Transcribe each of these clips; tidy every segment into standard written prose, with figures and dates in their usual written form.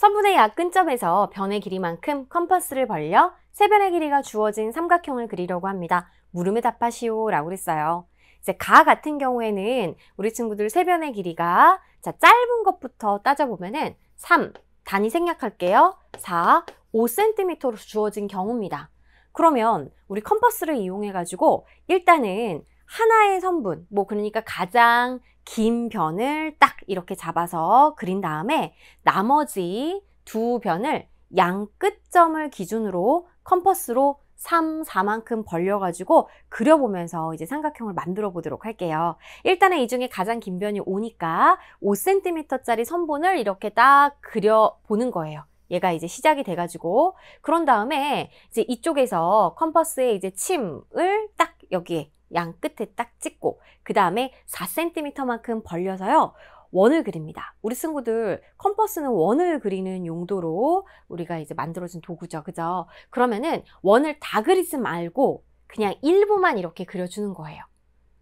선분의 약 끝점에서 변의 길이만큼 컴퍼스를 벌려 세 변의 길이가 주어진 삼각형을 그리려고 합니다. 물음에 답하시오 라고 그랬어요. 이제 가 같은 경우에는 우리 친구들 세 변의 길이가 짧은 것부터 따져보면은 3, 단위 생략할게요. 4, 5cm로 주어진 경우입니다. 그러면 우리 컴퍼스를 이용해가지고 일단은 하나의 선분, 그러니까 가장 긴 변을 딱 이렇게 잡아서 그린 다음에 나머지 두 변을 양 끝점을 기준으로 컴퍼스로 3, 4만큼 벌려가지고 그려보면서 이제 삼각형을 만들어 보도록 할게요. 일단은 이 중에 가장 긴 변이 5니까 5cm짜리 선분을 이렇게 딱 그려보는 거예요. 얘가 이제 시작이 돼가지고 그런 다음에 이제 이쪽에서 컴퍼스에 이제 침을 딱 여기에 양 끝에 딱 찍고 그 다음에 4cm만큼 벌려서요. 원을 그립니다. 우리 친구들 컴퍼스는 원을 그리는 용도로 우리가 이제 만들어진 도구죠. 그죠? 그러면은 원을 다 그리지 말고 그냥 일부만 이렇게 그려주는 거예요.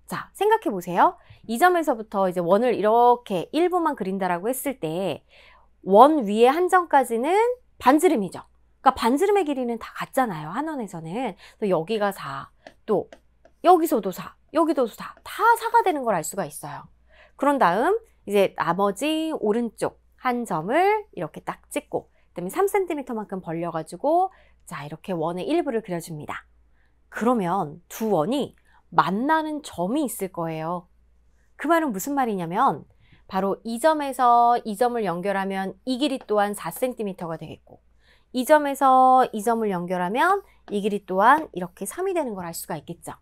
자, 생각해 보세요. 이 점에서부터 이제 원을 이렇게 일부만 그린다라고 했을 때 원 위에 한 점까지는 반지름이죠. 그러니까 반지름의 길이는 다 같잖아요. 한원에서는. 또 여기가 4, 또 여기서도 4, 여기도 4, 다 4가 되는 걸 알 수가 있어요. 그런 다음 이제 나머지 오른쪽 한 점을 이렇게 딱 찍고 그다음에 3cm만큼 벌려가지고 자 이렇게 원의 일부를 그려줍니다. 그러면 두 원이 만나는 점이 있을 거예요. 그 말은 무슨 말이냐면 바로 이 점에서 이 점을 연결하면 이 길이 또한 4cm가 되겠고 이 점에서 이 점을 연결하면 이 길이 또한 이렇게 3이 되는 걸 알 수가 있겠죠.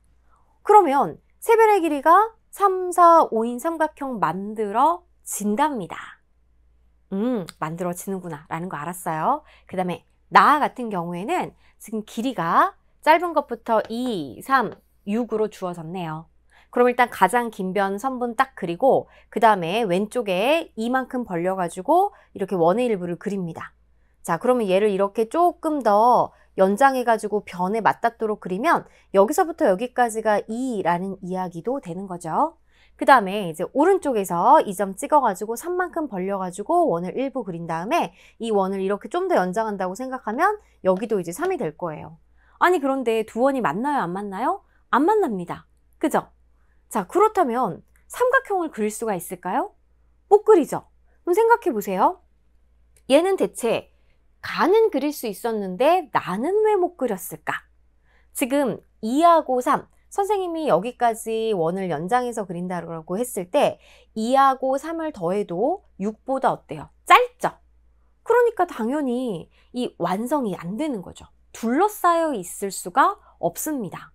그러면 세 변의 길이가 3, 4, 5인 삼각형 만들어진답니다. 만들어지는구나 라는 거 알았어요. 그 다음에 나 같은 경우에는 지금 길이가 짧은 것부터 2, 3, 6으로 주어졌네요. 그럼 일단 가장 긴 변 선분 딱 그리고 그 다음에 왼쪽에 이만큼 벌려가지고 이렇게 원의 일부를 그립니다. 자, 그러면 얘를 이렇게 조금 더 연장해가지고 변에 맞닿도록 그리면 여기서부터 여기까지가 2라는 이야기도 되는 거죠. 그 다음에 이제 오른쪽에서 이 점 찍어가지고 3만큼 벌려가지고 원을 일부 그린 다음에 이 원을 이렇게 좀 더 연장한다고 생각하면 여기도 이제 3이 될 거예요. 아니 그런데 두 원이 만나요? 안 만나요? 안 만납니다. 그죠? 자, 그렇다면 삼각형을 그릴 수가 있을까요? 못 그리죠? 그럼 생각해 보세요. 얘는 대체 가는 그릴 수 있었는데 나는 왜 못 그렸을까? 지금 2하고 3, 선생님이 여기까지 원을 연장해서 그린다고 했을 때 2하고 3을 더해도 6보다 어때요? 짧죠? 그러니까 당연히 이 완성이 안 되는 거죠. 둘러싸여 있을 수가 없습니다.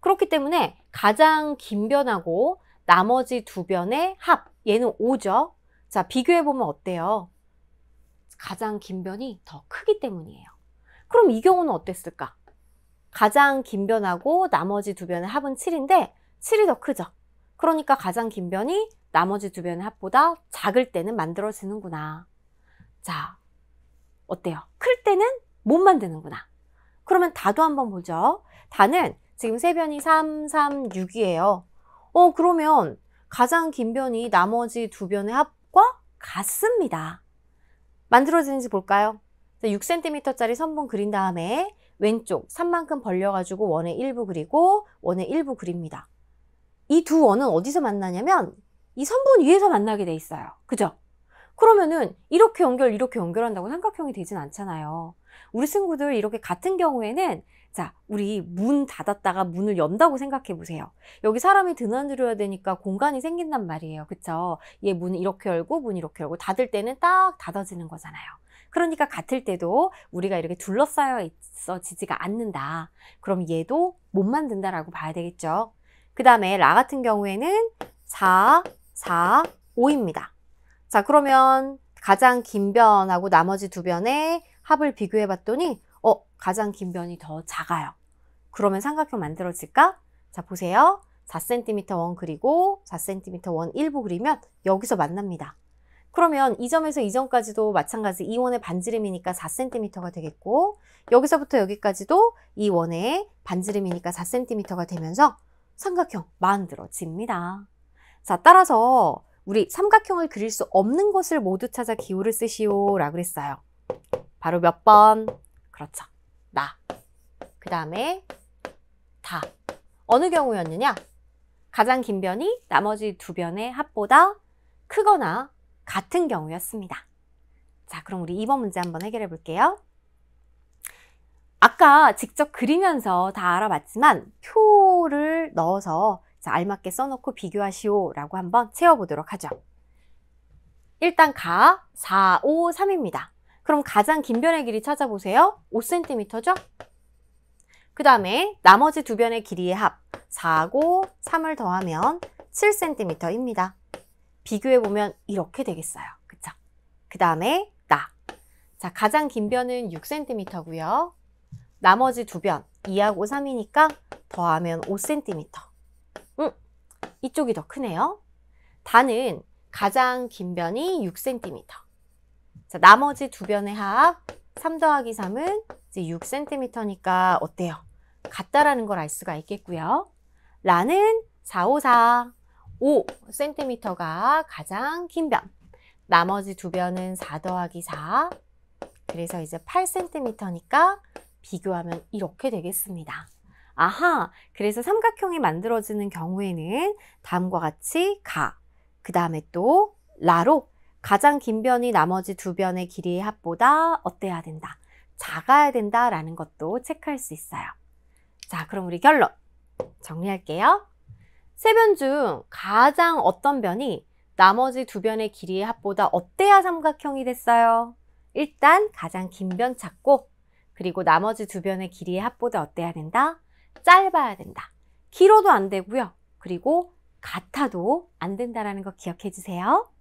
그렇기 때문에 가장 긴 변하고 나머지 두 변의 합, 얘는 5죠. 자, 비교해보면 어때요? 가장 긴 변이 더 크기 때문이에요. 그럼 이 경우는 어땠을까? 가장 긴 변하고 나머지 두 변의 합은 7인데 7이 더 크죠. 그러니까 가장 긴 변이 나머지 두 변의 합보다 작을 때는 만들어지는구나. 자, 어때요? 클 때는 못 만드는구나. 그러면 다도 한번 보죠. 다는 지금 세 변이 3, 3, 6이에요. 그러면 가장 긴 변이 나머지 두 변의 합과 같습니다. 만들어지는지 볼까요? 6cm짜리 선분 그린 다음에 왼쪽 3만큼 벌려가지고 원의 일부 그리고 원의 일부 그립니다. 이 두 원은 어디서 만나냐면 이 선분 위에서 만나게 돼 있어요. 그죠? 그러면은 이렇게 연결한다고 삼각형이 되진 않잖아요. 우리 친구들 이렇게 같은 경우에는 자, 우리 문 닫았다가 문을 연다고 생각해 보세요. 여기 사람이 드나들어야 되니까 공간이 생긴단 말이에요. 그쵸? 얘 문 이렇게 열고 문 이렇게 열고 닫을 때는 딱 닫아지는 거잖아요. 그러니까 같을 때도 우리가 이렇게 둘러싸여 있어지지가 않는다. 그럼 얘도 못 만든다라고 봐야 되겠죠. 그 다음에 라 같은 경우에는 4, 4, 5입니다. 자, 그러면 가장 긴 변하고 나머지 두 변의 합을 비교해 봤더니 가장 긴 변이 더 작아요. 그러면 삼각형 만들어질까? 자, 보세요. 4cm 원 그리고 4cm 원 일부 그리면 여기서 만납니다. 그러면 이 점에서 이 점까지도 마찬가지 이 원의 반지름이니까 4cm가 되겠고 여기서부터 여기까지도 이 원의 반지름이니까 4cm가 되면서 삼각형 만들어집니다. 자, 따라서 우리 삼각형을 그릴 수 없는 것을 모두 찾아 기호를 쓰시오 라고 그랬어요. 바로 몇 번? 그렇죠. 나. 그 다음에 다. 어느 경우였느냐? 가장 긴 변이 나머지 두 변의 합보다 크거나 같은 경우였습니다. 자, 그럼 우리 2번 문제 한번 해결해 볼게요. 아까 직접 그리면서 다 알아봤지만 표를 넣어서 알맞게 써놓고 비교하시오 라고 한번 채워보도록 하죠. 일단 4, 5, 3입니다. 그럼 가장 긴 변의 길이 찾아보세요. 5cm죠? 그 다음에 나머지 두 변의 길이의 합 4하고 3을 더하면 7cm입니다. 비교해보면 이렇게 되겠어요. 그쵸? 그 다음에 나. 자, 가장 긴 변은 6cm고요. 나머지 두 변 2하고 3이니까 더하면 5cm. 이쪽이 더 크네요. 다는 가장 긴 변이 6cm. 자, 나머지 두 변의 합 3 더하기 3은 이제 6cm니까 어때요? 같다라는 걸 알 수가 있겠고요. 라는 4, 5, 4. 5cm가 가장 긴 변. 나머지 두 변은 4 더하기 4. 그래서 이제 8cm니까 비교하면 이렇게 되겠습니다. 아하, 그래서 삼각형이 만들어지는 경우에는 다음과 같이 그 다음에 또 라로 가장 긴 변이 나머지 두 변의 길이의 합보다 어때야 된다? 작아야 된다라는 것도 체크할 수 있어요. 자, 그럼 우리 결론 정리할게요. 세 변 중 가장 어떤 변이 나머지 두 변의 길이의 합보다 어때야 삼각형이 됐어요? 일단 가장 긴 변 찾고 그리고 나머지 두 변의 길이의 합보다 어때야 된다? 짧아야 된다. 길어도 안 되고요. 그리고 같아도 안 된다라는 거 기억해 주세요.